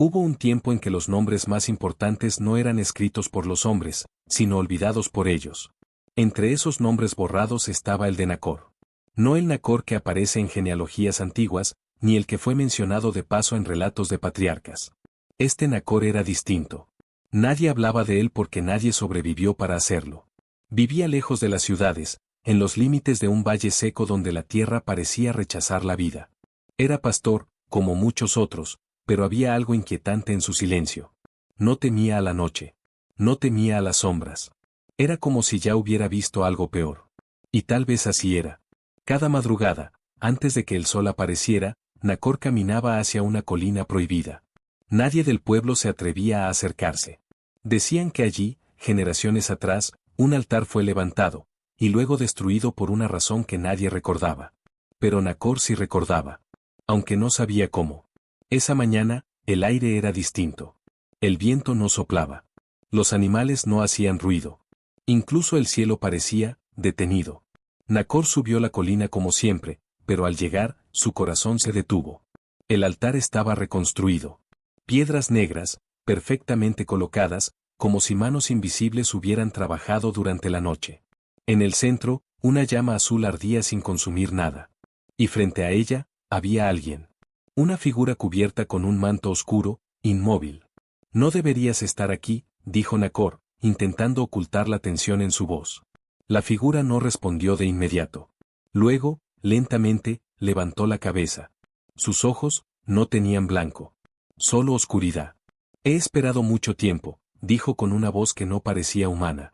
Hubo un tiempo en que los nombres más importantes no eran escritos por los hombres, sino olvidados por ellos. Entre esos nombres borrados estaba el de Nacor. No el Nacor que aparece en genealogías antiguas, ni el que fue mencionado de paso en relatos de patriarcas. Este Nacor era distinto. Nadie hablaba de él porque nadie sobrevivió para hacerlo. Vivía lejos de las ciudades, en los límites de un valle seco donde la tierra parecía rechazar la vida. Era pastor, como muchos otros, pero había algo inquietante en su silencio. No temía a la noche. No temía a las sombras. Era como si ya hubiera visto algo peor. Y tal vez así era. Cada madrugada, antes de que el sol apareciera, Nacor caminaba hacia una colina prohibida. Nadie del pueblo se atrevía a acercarse. Decían que allí, generaciones atrás, un altar fue levantado, y luego destruido por una razón que nadie recordaba. Pero Nacor sí recordaba. Aunque no sabía cómo. Esa mañana, el aire era distinto. El viento no soplaba. Los animales no hacían ruido. Incluso el cielo parecía, detenido. Nacor subió la colina como siempre, pero al llegar, su corazón se detuvo. El altar estaba reconstruido. Piedras negras, perfectamente colocadas, como si manos invisibles hubieran trabajado durante la noche. En el centro, una llama azul ardía sin consumir nada. Y frente a ella, había alguien. Una figura cubierta con un manto oscuro, inmóvil. No deberías estar aquí, dijo Nacor, intentando ocultar la tensión en su voz. La figura no respondió de inmediato. Luego, lentamente, levantó la cabeza. Sus ojos, no tenían blanco. Solo oscuridad. He esperado mucho tiempo, dijo con una voz que no parecía humana.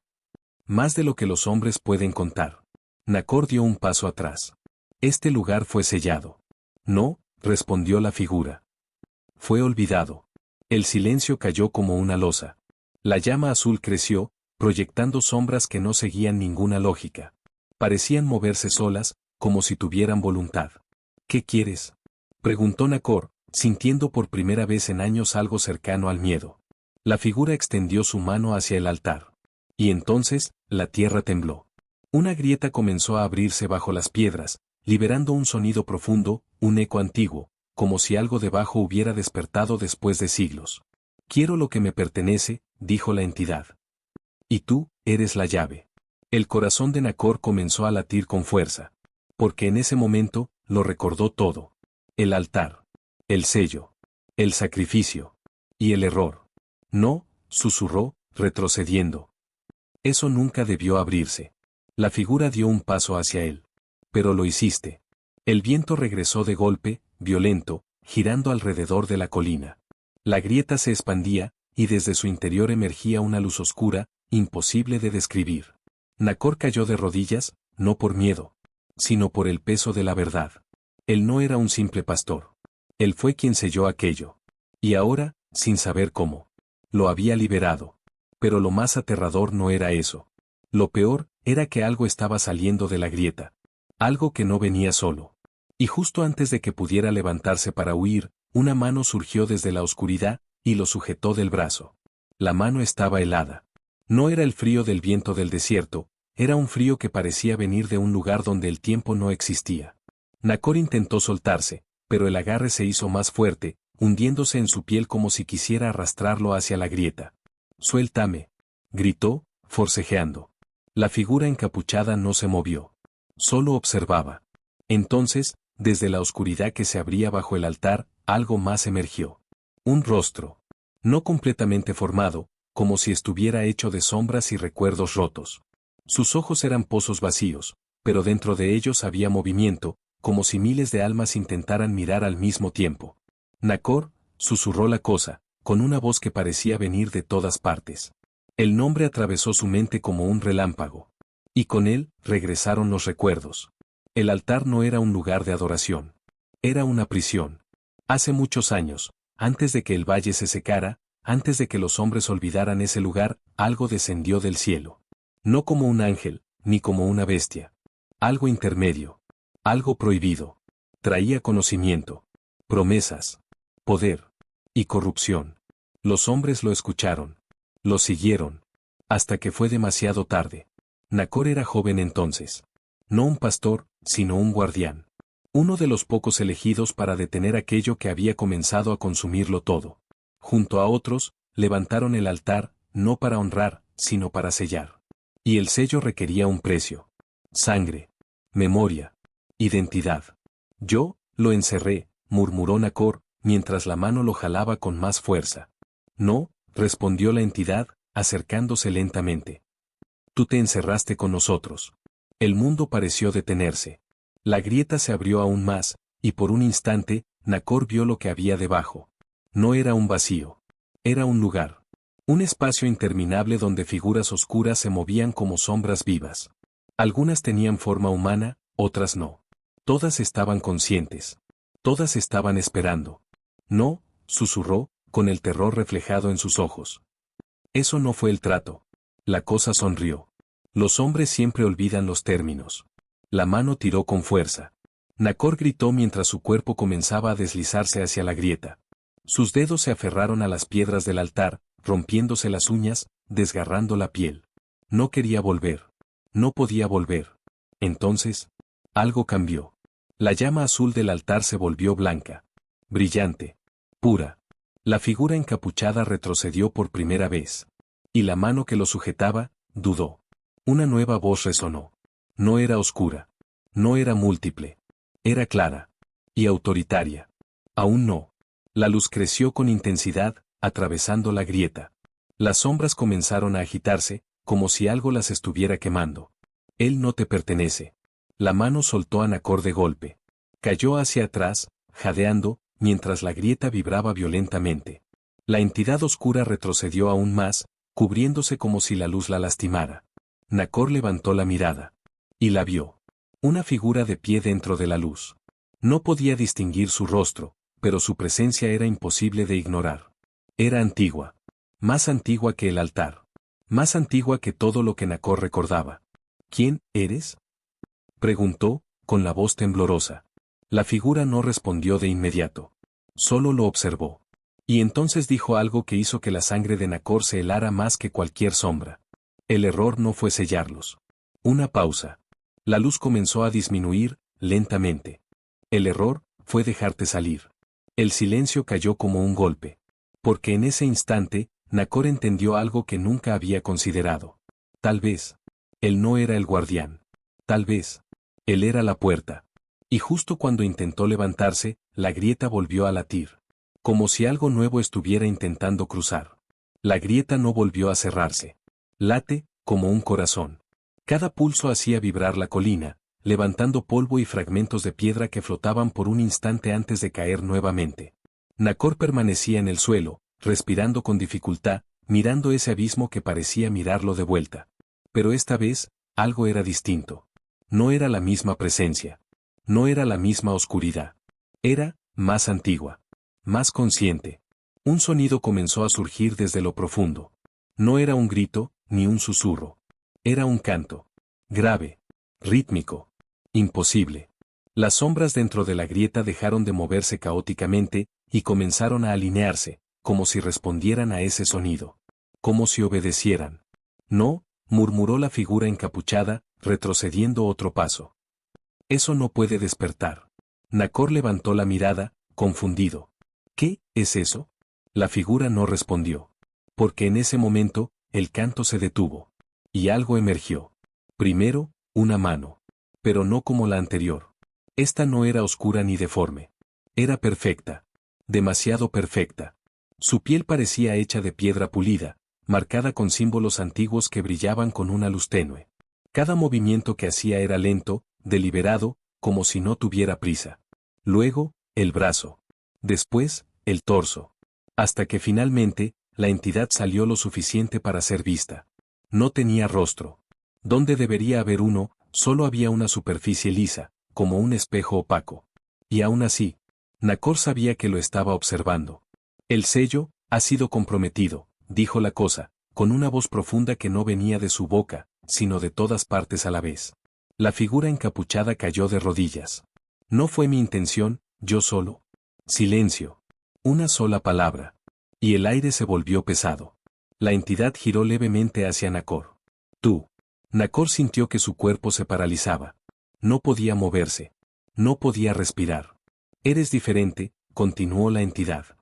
Más de lo que los hombres pueden contar. Nacor dio un paso atrás. Este lugar fue sellado. No, respondió la figura. Fue olvidado. El silencio cayó como una losa. La llama azul creció, proyectando sombras que no seguían ninguna lógica. Parecían moverse solas, como si tuvieran voluntad. ¿Qué quieres?, preguntó Nacor, sintiendo por primera vez en años algo cercano al miedo. La figura extendió su mano hacia el altar. Y entonces, la tierra tembló. Una grieta comenzó a abrirse bajo las piedras, liberando un sonido profundo, un eco antiguo, como si algo debajo hubiera despertado después de siglos. Quiero lo que me pertenece, dijo la entidad. Y tú, eres la llave. El corazón de Nacor comenzó a latir con fuerza. Porque en ese momento, lo recordó todo. El altar. El sello. El sacrificio. Y el error. No, susurró, retrocediendo. Eso nunca debió abrirse. La figura dio un paso hacia él. Pero lo hiciste. El viento regresó de golpe, violento, girando alrededor de la colina. La grieta se expandía, y desde su interior emergía una luz oscura, imposible de describir. Nacor cayó de rodillas, no por miedo, sino por el peso de la verdad. Él no era un simple pastor. Él fue quien selló aquello. Y ahora, sin saber cómo, lo había liberado. Pero lo más aterrador no era eso. Lo peor, era que algo estaba saliendo de la grieta. Algo que no venía solo. Y justo antes de que pudiera levantarse para huir, una mano surgió desde la oscuridad, y lo sujetó del brazo. La mano estaba helada. No era el frío del viento del desierto, era un frío que parecía venir de un lugar donde el tiempo no existía. Nacor intentó soltarse, pero el agarre se hizo más fuerte, hundiéndose en su piel como si quisiera arrastrarlo hacia la grieta. «Suéltame», gritó, forcejeando. La figura encapuchada no se movió. Solo observaba. Entonces, desde la oscuridad que se abría bajo el altar, algo más emergió. Un rostro. No completamente formado, como si estuviera hecho de sombras y recuerdos rotos. Sus ojos eran pozos vacíos, pero dentro de ellos había movimiento, como si miles de almas intentaran mirar al mismo tiempo. «Nacor», susurró la cosa, con una voz que parecía venir de todas partes. El nombre atravesó su mente como un relámpago. Y con él, regresaron los recuerdos. El altar no era un lugar de adoración. Era una prisión. Hace muchos años, antes de que el valle se secara, antes de que los hombres olvidaran ese lugar, algo descendió del cielo. No como un ángel, ni como una bestia. Algo intermedio. Algo prohibido. Traía conocimiento. Promesas. Poder. Y corrupción. Los hombres lo escucharon. Lo siguieron. Hasta que fue demasiado tarde. Nacor era joven entonces. No un pastor, sino un guardián. Uno de los pocos elegidos para detener aquello que había comenzado a consumirlo todo. Junto a otros, levantaron el altar, no para honrar, sino para sellar. Y el sello requería un precio. Sangre. Memoria. Identidad. Yo, lo encerré, murmuró Nacor, mientras la mano lo jalaba con más fuerza. No, respondió la entidad, acercándose lentamente. Tú te encerraste con nosotros. El mundo pareció detenerse. La grieta se abrió aún más, y por un instante, Nacor vio lo que había debajo. No era un vacío. Era un lugar. Un espacio interminable donde figuras oscuras se movían como sombras vivas. Algunas tenían forma humana, otras no. Todas estaban conscientes. Todas estaban esperando. No, susurró, con el terror reflejado en sus ojos. Eso no fue el trato. La cosa sonrió. Los hombres siempre olvidan los términos. La mano tiró con fuerza. Nacor gritó mientras su cuerpo comenzaba a deslizarse hacia la grieta. Sus dedos se aferraron a las piedras del altar, rompiéndose las uñas, desgarrando la piel. No quería volver. No podía volver. Entonces, algo cambió. La llama azul del altar se volvió blanca. Brillante. Pura. La figura encapuchada retrocedió por primera vez. Y la mano que lo sujetaba, dudó. Una nueva voz resonó. No era oscura. No era múltiple. Era clara. Y autoritaria. Aún no. La luz creció con intensidad, atravesando la grieta. Las sombras comenzaron a agitarse, como si algo las estuviera quemando. Él no te pertenece. La mano soltó a Nacor de golpe. Cayó hacia atrás, jadeando, mientras la grieta vibraba violentamente. La entidad oscura retrocedió aún más, cubriéndose como si la luz la lastimara. Nacor levantó la mirada. Y la vio. Una figura de pie dentro de la luz. No podía distinguir su rostro, pero su presencia era imposible de ignorar. Era antigua. Más antigua que el altar. Más antigua que todo lo que Nacor recordaba. ¿Quién eres?, preguntó, con la voz temblorosa. La figura no respondió de inmediato. Solo lo observó. Y entonces dijo algo que hizo que la sangre de Nacor se helara más que cualquier sombra. El error no fue sellarlos. Una pausa. La luz comenzó a disminuir, lentamente. El error fue dejarte salir. El silencio cayó como un golpe. Porque en ese instante, Nacor entendió algo que nunca había considerado. Tal vez. Él no era el guardián. Tal vez. Él era la puerta. Y justo cuando intentó levantarse, la grieta volvió a latir. Como si algo nuevo estuviera intentando cruzar. La grieta no volvió a cerrarse. Late, como un corazón. Cada pulso hacía vibrar la colina, levantando polvo y fragmentos de piedra que flotaban por un instante antes de caer nuevamente. Nacor permanecía en el suelo, respirando con dificultad, mirando ese abismo que parecía mirarlo de vuelta. Pero esta vez, algo era distinto. No era la misma presencia. No era la misma oscuridad. Era, más antigua. Más consciente. Un sonido comenzó a surgir desde lo profundo. No era un grito, ni un susurro. Era un canto. Grave. Rítmico. Imposible. Las sombras dentro de la grieta dejaron de moverse caóticamente, y comenzaron a alinearse, como si respondieran a ese sonido. Como si obedecieran. No, murmuró la figura encapuchada, retrocediendo otro paso. Eso no puede despertar. Nacor levantó la mirada, confundido. ¿Qué es eso? La figura no respondió. Porque en ese momento, el canto se detuvo. Y algo emergió. Primero, una mano. Pero no como la anterior. Esta no era oscura ni deforme. Era perfecta. Demasiado perfecta. Su piel parecía hecha de piedra pulida, marcada con símbolos antiguos que brillaban con una luz tenue. Cada movimiento que hacía era lento, deliberado, como si no tuviera prisa. Luego, el brazo. Después, el torso. Hasta que finalmente, la entidad salió lo suficiente para ser vista. No tenía rostro. Donde debería haber uno, solo había una superficie lisa, como un espejo opaco. Y aún así, Nacor sabía que lo estaba observando. El sello ha sido comprometido, dijo la cosa, con una voz profunda que no venía de su boca, sino de todas partes a la vez. La figura encapuchada cayó de rodillas. No fue mi intención, yo solo. Silencio. Una sola palabra. Y el aire se volvió pesado. La entidad giró levemente hacia Nacor. Tú. Nacor sintió que su cuerpo se paralizaba. No podía moverse. No podía respirar. Eres diferente, continuó la entidad.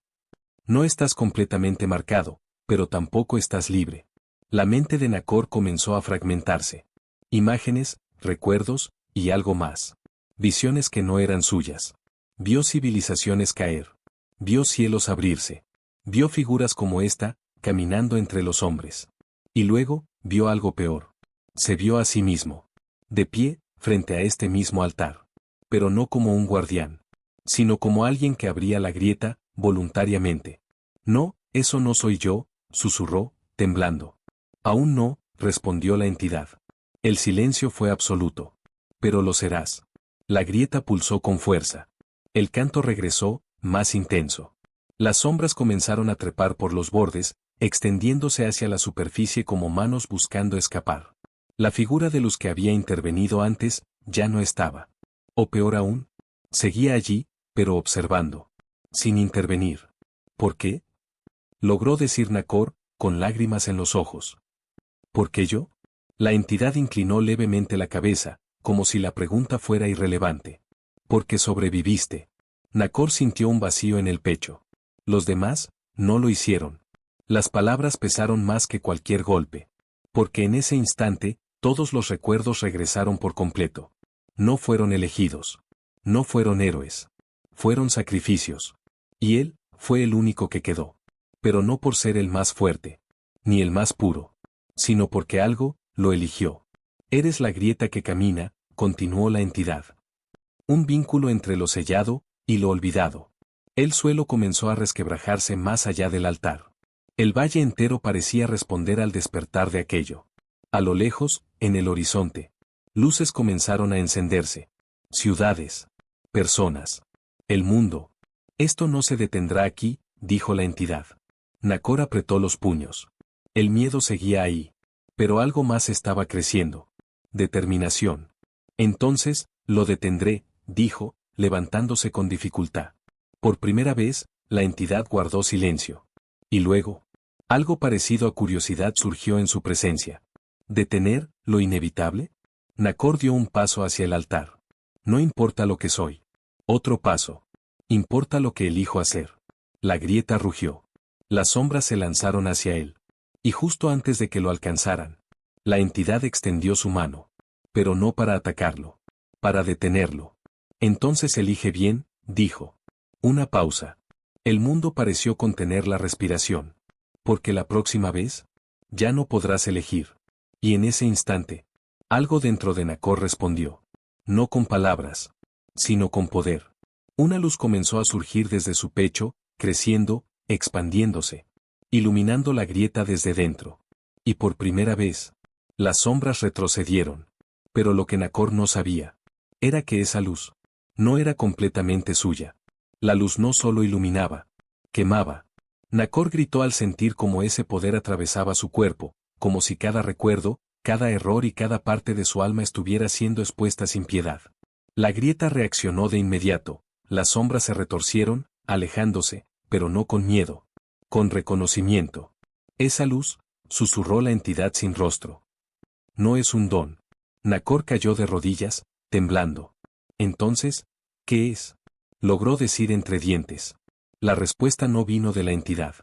No estás completamente marcado, pero tampoco estás libre. La mente de Nacor comenzó a fragmentarse. Imágenes, recuerdos, y algo más. Visiones que no eran suyas. Vio civilizaciones caer. Vio cielos abrirse. Vio figuras como esta, caminando entre los hombres. Y luego, vio algo peor. Se vio a sí mismo. De pie, frente a este mismo altar. Pero no como un guardián. Sino como alguien que abría la grieta, voluntariamente. No, eso no soy yo, susurró, temblando. Aún no, respondió la entidad. El silencio fue absoluto. Pero lo serás. La grieta pulsó con fuerza. El canto regresó, más intenso. Las sombras comenzaron a trepar por los bordes, extendiéndose hacia la superficie como manos buscando escapar. La figura de los que había intervenido antes, ya no estaba. O peor aún, seguía allí, pero observando. Sin intervenir. ¿Por qué? Logró decir Nacor, con lágrimas en los ojos. ¿Por qué yo? La entidad inclinó levemente la cabeza, como si la pregunta fuera irrelevante. Porque sobreviviste. Nacor sintió un vacío en el pecho. Los demás, no lo hicieron. Las palabras pesaron más que cualquier golpe. Porque en ese instante, todos los recuerdos regresaron por completo. No fueron elegidos. No fueron héroes. Fueron sacrificios. Y él, fue el único que quedó. Pero no por ser el más fuerte. Ni el más puro. Sino porque algo, lo eligió. Eres la grieta que camina, continuó la entidad. Un vínculo entre lo sellado, y lo olvidado. El suelo comenzó a resquebrajarse más allá del altar. El valle entero parecía responder al despertar de aquello. A lo lejos, en el horizonte. Luces comenzaron a encenderse. Ciudades. Personas. El mundo. Esto no se detendrá aquí, dijo la entidad. Nacor apretó los puños. El miedo seguía ahí. Pero algo más estaba creciendo. Determinación. Entonces, lo detendré, dijo, levantándose con dificultad. Por primera vez, la entidad guardó silencio. Y luego, algo parecido a curiosidad surgió en su presencia. ¿Detener, lo inevitable? Nacor dio un paso hacia el altar. No importa lo que soy. Otro paso. Importa lo que elijo hacer. La grieta rugió. Las sombras se lanzaron hacia él. Y justo antes de que lo alcanzaran, la entidad extendió su mano. Pero no para atacarlo. Para detenerlo. Entonces elige bien, dijo. Una pausa. El mundo pareció contener la respiración. Porque la próxima vez, ya no podrás elegir. Y en ese instante, algo dentro de Nacor respondió. No con palabras, sino con poder. Una luz comenzó a surgir desde su pecho, creciendo, expandiéndose, iluminando la grieta desde dentro. Y por primera vez, las sombras retrocedieron. Pero lo que Nacor no sabía, era que esa luz, no era completamente suya. La luz no solo iluminaba, quemaba. Nacor gritó al sentir cómo ese poder atravesaba su cuerpo, como si cada recuerdo, cada error y cada parte de su alma estuviera siendo expuesta sin piedad. La grieta reaccionó de inmediato, las sombras se retorcieron, alejándose, pero no con miedo, con reconocimiento. Esa luz, susurró la entidad sin rostro. No es un don. Nacor cayó de rodillas, temblando. Entonces, ¿qué es? Logró decir entre dientes. La respuesta no vino de la entidad.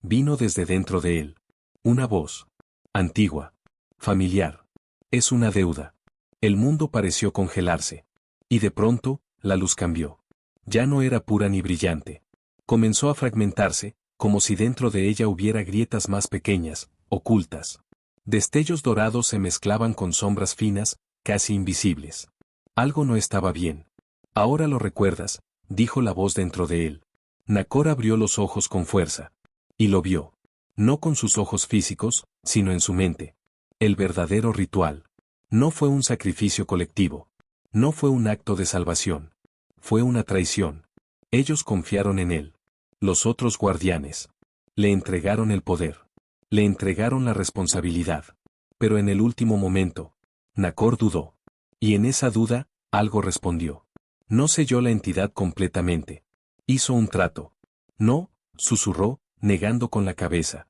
Vino desde dentro de él. Una voz. Antigua. Familiar. Es una deuda. El mundo pareció congelarse. Y de pronto, la luz cambió. Ya no era pura ni brillante. Comenzó a fragmentarse, como si dentro de ella hubiera grietas más pequeñas, ocultas. Destellos dorados se mezclaban con sombras finas, casi invisibles. Algo no estaba bien. Ahora lo recuerdas, dijo la voz dentro de él. Nacor abrió los ojos con fuerza. Y lo vio. No con sus ojos físicos, sino en su mente. El verdadero ritual. No fue un sacrificio colectivo. No fue un acto de salvación. Fue una traición. Ellos confiaron en él. Los otros guardianes. Le entregaron el poder. Le entregaron la responsabilidad. Pero en el último momento, Nacor dudó. Y en esa duda, algo respondió. No selló la entidad completamente. Hizo un trato. No, susurró, negando con la cabeza.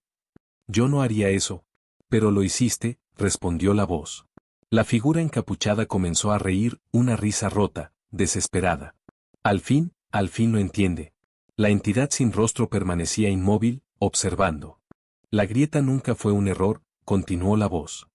Yo no haría eso. Pero lo hiciste, respondió la voz. La figura encapuchada comenzó a reír, una risa rota, desesperada. Al fin lo entiende. La entidad sin rostro permanecía inmóvil, observando. La grieta nunca fue un error, continuó la voz.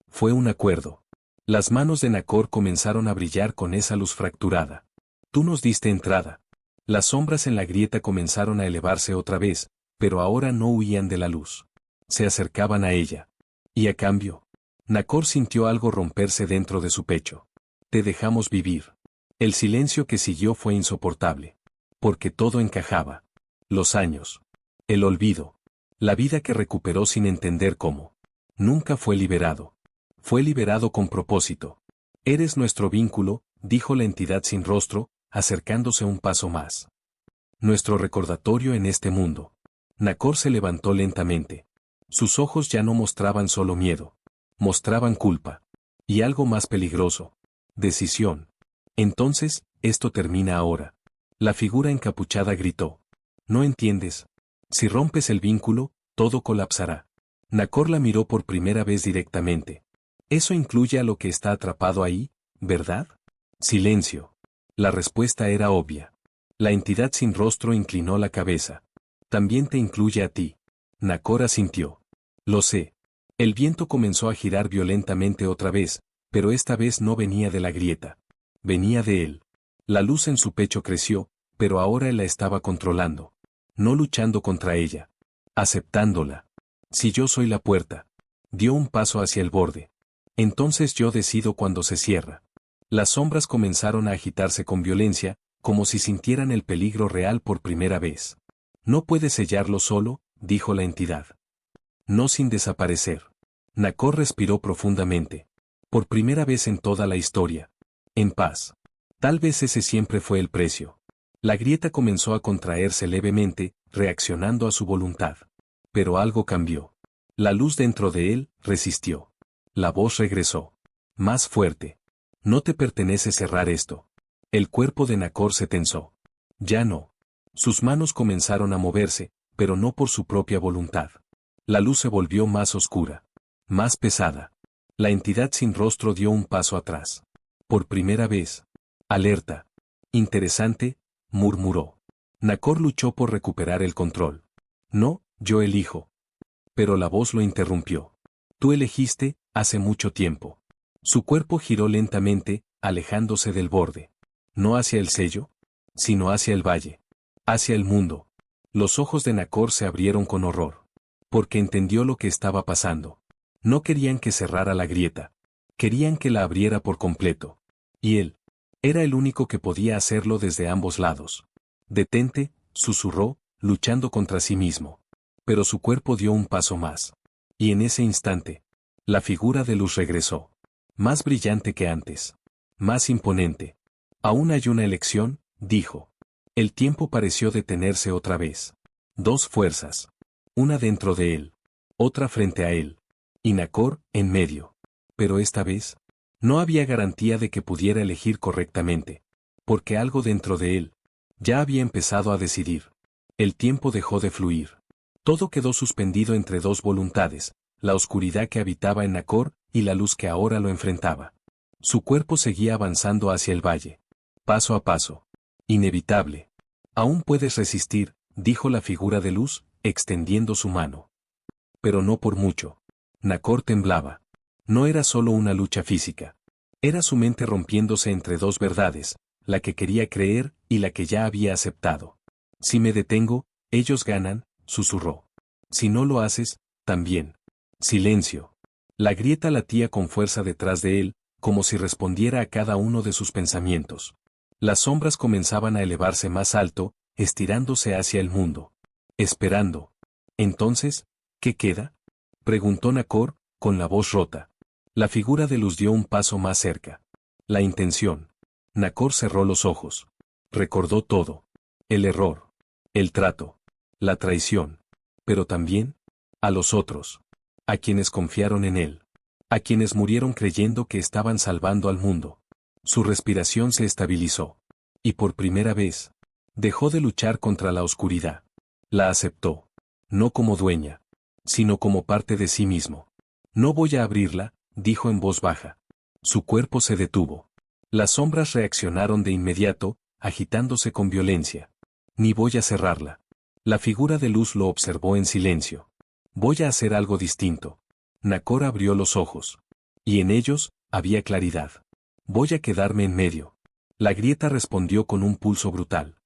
Fue un acuerdo. Las manos de Nacor comenzaron a brillar con esa luz fracturada. Tú nos diste entrada. Las sombras en la grieta comenzaron a elevarse otra vez, pero ahora no huían de la luz. Se acercaban a ella. Y a cambio, Nacor sintió algo romperse dentro de su pecho. Te dejamos vivir. El silencio que siguió fue insoportable. Porque todo encajaba. Los años. El olvido. La vida que recuperó sin entender cómo. Nunca fue liberado. Fue liberado con propósito. Eres nuestro vínculo, dijo la entidad sin rostro, acercándose un paso más. Nuestro recordatorio en este mundo. Nacor se levantó lentamente. Sus ojos ya no mostraban solo miedo. Mostraban culpa. Y algo más peligroso. Decisión. Entonces, esto termina ahora. La figura encapuchada gritó. ¿No entiendes? Si rompes el vínculo, todo colapsará. Nacor la miró por primera vez directamente. Eso incluye a lo que está atrapado ahí, ¿verdad? Silencio. La respuesta era obvia. La entidad sin rostro inclinó la cabeza. También te incluye a ti. Nacor asintió. Lo sé. El viento comenzó a girar violentamente otra vez, pero esta vez no venía de la grieta. Venía de él. La luz en su pecho creció, pero ahora él la estaba controlando. No luchando contra ella. Aceptándola. Si yo soy la puerta. Dio un paso hacia el borde. Entonces yo decido cuando se cierra. Las sombras comenzaron a agitarse con violencia, como si sintieran el peligro real por primera vez. No puedes sellarlo solo, dijo la entidad. No sin desaparecer. Nacor respiró profundamente. Por primera vez en toda la historia. En paz. Tal vez ese siempre fue el precio. La grieta comenzó a contraerse levemente, reaccionando a su voluntad. Pero algo cambió. La luz dentro de él resistió. La voz regresó. Más fuerte. No te pertenece cerrar esto. El cuerpo de Nacor se tensó. Ya no. Sus manos comenzaron a moverse, pero no por su propia voluntad. La luz se volvió más oscura. Más pesada. La entidad sin rostro dio un paso atrás. Por primera vez. Alerta. Interesante, murmuró. Nacor luchó por recuperar el control. No, yo elijo. Pero la voz lo interrumpió. Tú elegiste, hace mucho tiempo. Su cuerpo giró lentamente, alejándose del borde. No hacia el sello, sino hacia el valle. Hacia el mundo. Los ojos de Nacor se abrieron con horror. Porque entendió lo que estaba pasando. No querían que cerrara la grieta. Querían que la abriera por completo. Y él. Era el único que podía hacerlo desde ambos lados. Detente, susurró, luchando contra sí mismo. Pero su cuerpo dio un paso más. Y en ese instante, la figura de luz regresó. Más brillante que antes. Más imponente. Aún hay una elección, dijo. El tiempo pareció detenerse otra vez. Dos fuerzas. Una dentro de él. Otra frente a él. Y Nacor, en medio. Pero esta vez, no había garantía de que pudiera elegir correctamente. Porque algo dentro de él, ya había empezado a decidir. El tiempo dejó de fluir. Todo quedó suspendido entre dos voluntades, la oscuridad que habitaba en Nacor y la luz que ahora lo enfrentaba. Su cuerpo seguía avanzando hacia el valle. Paso a paso. Inevitable. Aún puedes resistir, dijo la figura de luz, extendiendo su mano. Pero no por mucho. Nacor temblaba. No era solo una lucha física. Era su mente rompiéndose entre dos verdades, la que quería creer y la que ya había aceptado. Si me detengo, ellos ganan, susurró. Si no lo haces, también. Silencio. La grieta latía con fuerza detrás de él, como si respondiera a cada uno de sus pensamientos. Las sombras comenzaban a elevarse más alto, estirándose hacia el mundo. Esperando. Entonces, ¿qué queda? Preguntó Nacor, con la voz rota. La figura de luz dio un paso más cerca. La intención. Nacor cerró los ojos. Recordó todo. El error. El trato. La traición. Pero también, a los otros. A quienes confiaron en él. A quienes murieron creyendo que estaban salvando al mundo. Su respiración se estabilizó. Y por primera vez, dejó de luchar contra la oscuridad. La aceptó. No como dueña, sino como parte de sí mismo. No voy a abrirla, dijo en voz baja. Su cuerpo se detuvo. Las sombras reaccionaron de inmediato, agitándose con violencia. Ni voy a cerrarla. La figura de luz lo observó en silencio. Voy a hacer algo distinto. Nacor abrió los ojos. Y en ellos, había claridad. Voy a quedarme en medio. La grieta respondió con un pulso brutal.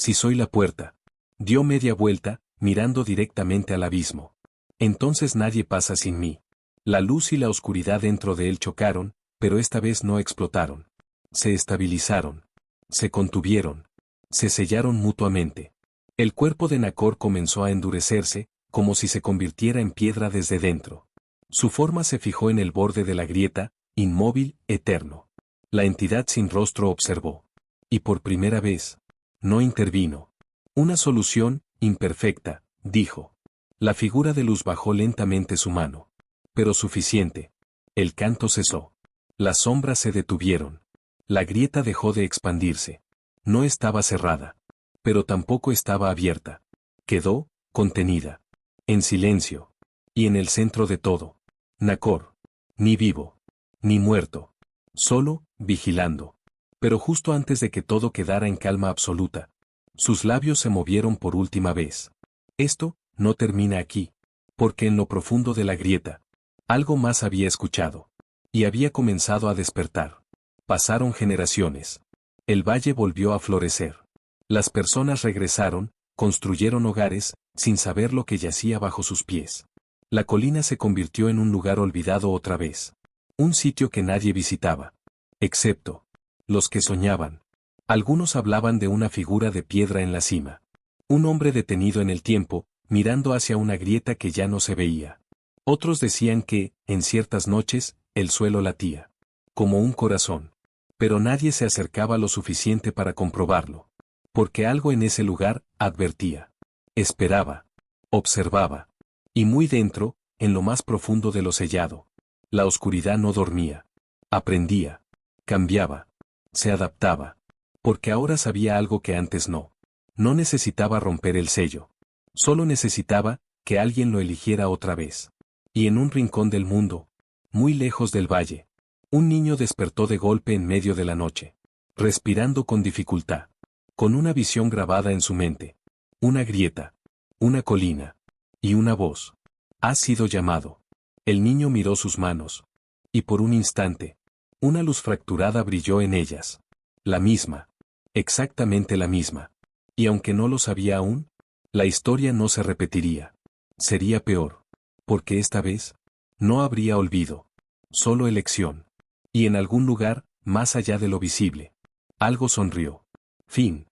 Si soy la puerta. Dio media vuelta, mirando directamente al abismo. Entonces nadie pasa sin mí. La luz y la oscuridad dentro de él chocaron, pero esta vez no explotaron. Se estabilizaron. Se contuvieron. Se sellaron mutuamente. El cuerpo de Nacor comenzó a endurecerse, como si se convirtiera en piedra desde dentro. Su forma se fijó en el borde de la grieta, inmóvil, eterno. La entidad sin rostro observó. Y por primera vez, no intervino. Una solución, imperfecta, dijo. La figura de luz bajó lentamente su mano. Pero suficiente. El canto cesó. Las sombras se detuvieron. La grieta dejó de expandirse. No estaba cerrada. Pero tampoco estaba abierta. Quedó, contenida. En silencio. Y en el centro de todo. Nacor. Ni vivo. Ni muerto. Solo, vigilando. Pero justo antes de que todo quedara en calma absoluta. Sus labios se movieron por última vez. Esto, no termina aquí. Porque en lo profundo de la grieta, algo más había escuchado. Y había comenzado a despertar. Pasaron generaciones. El valle volvió a florecer. Las personas regresaron, construyeron hogares, sin saber lo que yacía bajo sus pies. La colina se convirtió en un lugar olvidado otra vez. Un sitio que nadie visitaba. Excepto los que soñaban. Algunos hablaban de una figura de piedra en la cima. Un hombre detenido en el tiempo, mirando hacia una grieta que ya no se veía. Otros decían que, en ciertas noches, el suelo latía. Como un corazón. Pero nadie se acercaba lo suficiente para comprobarlo. Porque algo en ese lugar, advertía. Esperaba. Observaba. Y muy dentro, en lo más profundo de lo sellado. La oscuridad no dormía. Aprendía. Cambiaba. Se adaptaba. Porque ahora sabía algo que antes no. No necesitaba romper el sello. Solo necesitaba que alguien lo eligiera otra vez. Y en un rincón del mundo, muy lejos del valle, un niño despertó de golpe en medio de la noche. Respirando con dificultad. Con una visión grabada en su mente. Una grieta. Una colina. Y una voz. Has sido llamado. El niño miró sus manos. Y por un instante, una luz fracturada brilló en ellas. La misma. Exactamente la misma. Y aunque no lo sabía aún, la historia no se repetiría. Sería peor. Porque esta vez, no habría olvido. Solo elección. Y en algún lugar, más allá de lo visible, algo sonrió. Fin.